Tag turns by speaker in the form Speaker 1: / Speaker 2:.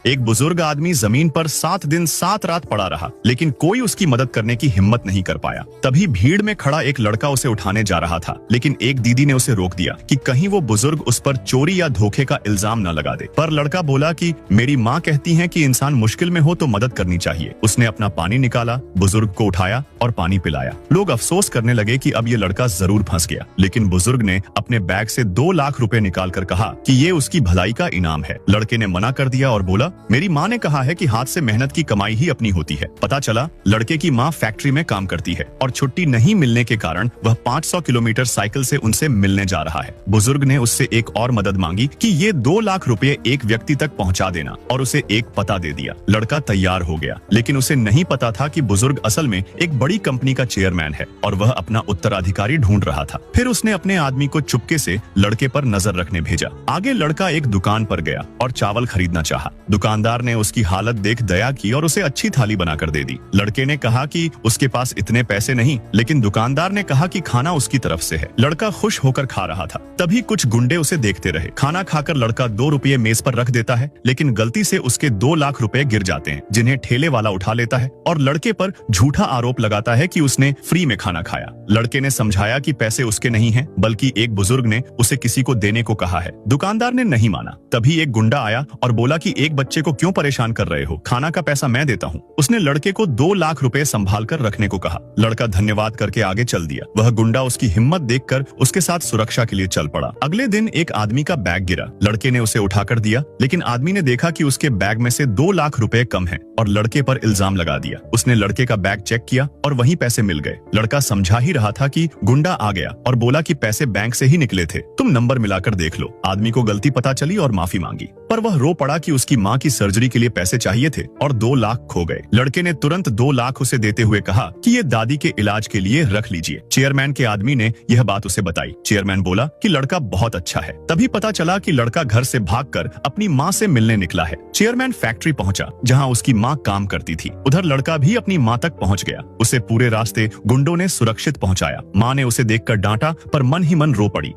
Speaker 1: एक बुजुर्ग आदमी जमीन पर 7 दिन 7 रात पड़ा रहा, लेकिन कोई उसकी मदद करने की हिम्मत नहीं कर पाया। तभी भीड़ में खड़ा एक लड़का उसे उठाने जा रहा था, लेकिन एक दीदी ने उसे रोक दिया कि कहीं वो बुजुर्ग उस पर चोरी या धोखे का इल्जाम न लगा दे। पर लड़का बोला कि मेरी माँ कहती है कि इंसान मुश्किल में हो तो मदद करनी चाहिए। उसने अपना पानी निकाला, बुजुर्ग को उठाया और पानी पिलाया। लोग अफसोस करने लगे कि अब ये लड़का जरूर फंस गया, लेकिन बुजुर्ग ने अपने बैग से 2 लाख रुपए निकाल कर कहा कि ये उसकी भलाई का इनाम है। लड़के ने मना कर दिया और बोला, मेरी माँ ने कहा है कि हाथ से मेहनत की कमाई ही अपनी होती है। पता चला लड़के की माँ फैक्ट्री में काम करती है और छुट्टी नहीं मिलने के कारण वह 500 किलोमीटर साइकिल से उनसे मिलने जा रहा है। बुजुर्ग ने उससे एक और मदद मांगी कि ये 2 लाख रुपए एक व्यक्ति तक पहुंचा देना और उसे एक पता दे दिया। लड़का तैयार हो गया, लेकिन उसे नहीं पता था कि बुजुर्ग असल में एक बड़ी कंपनी का चेयरमैन है और वह अपना उत्तराधिकारी ढूंढ रहा था। फिर उसने अपने आदमी को चुपके से लड़के पर नजर रखने भेजा। आगे लड़का एक दुकान पर गया और चावल खरीदना चाहा। दुकानदार ने उसकी हालत देख दया की और उसे अच्छी थाली बनाकर दे दी। लड़के ने कहा कि उसके पास इतने पैसे नहीं, लेकिन दुकानदार ने कहा कि खाना उसकी तरफ से है। लड़का खुश होकर खा रहा था। तभी कुछ गुंडे उसे देखते रहे। खाना खाकर लड़का 2 रुपये मेज पर रख देता है, लेकिन गलती से उसके 2 लाख रुपए गिर जाते हैं, जिन्हें ठेले वाला उठा लेता है और लड़के पर झूठा आरोप लगाता है कि उसने फ्री में खाना खाया। लड़के ने समझाया कि पैसे उसके नहीं हैं, बल्कि एक बुजुर्ग ने उसे किसी को देने को कहा है। दुकानदार ने नहीं माना। तभी एक गुंडा आया और बोला कि एक बच्चे को क्यों परेशान कर रहे हो, खाना का पैसा मैं देता हूँ। उसने लड़के को 2 लाख रुपए संभाल कर रखने को कहा। लड़का धन्यवाद करके आगे चल दिया। वह गुंडा उसकी हिम्मत देखकर उसके साथ सुरक्षा के लिए चल पड़ा। अगले दिन एक आदमी का बैग गिरा। लड़के ने उसे उठाकर दिया, लेकिन आदमी ने देखा कि उसके बैग में से 2 लाख रुपए कम हैं और लड़के पर इल्जाम लगा दिया। उसने लड़के का बैग चेक किया और वहीं पैसे मिल गए। लड़का समझा ही रहा था कि गुंडा आ गया और बोला कि पैसे बैंक से ही निकले थे, तुम नंबर मिलाकर देख लो। आदमी को गलती पता चली और माफी मांगी, पर वह रो पड़ा कि उसकी माँ की सर्जरी के लिए पैसे चाहिए थे और 2 लाख खो गए। लड़के ने तुरंत 2 लाख उसे देते हुए कहा कि ये दादी के इलाज के लिए रख लीजिए। चेयरमैन के आदमी ने यह बात उसे बताई। चेयरमैन बोला कि लड़का बहुत अच्छा है। तभी पता चला कि लड़का घर से भागकर अपनी माँ से मिलने निकला है। चेयरमैन फैक्ट्री पहुंचा, जहां उसकी माँ काम करती थी। उधर लड़का भी अपनी माँ तक पहुंच गया। उसे पूरे रास्ते गुंडों ने सुरक्षित पहुंचाया। माँ ने उसे देखकर डांटा, पर मन ही मन रो पड़ी।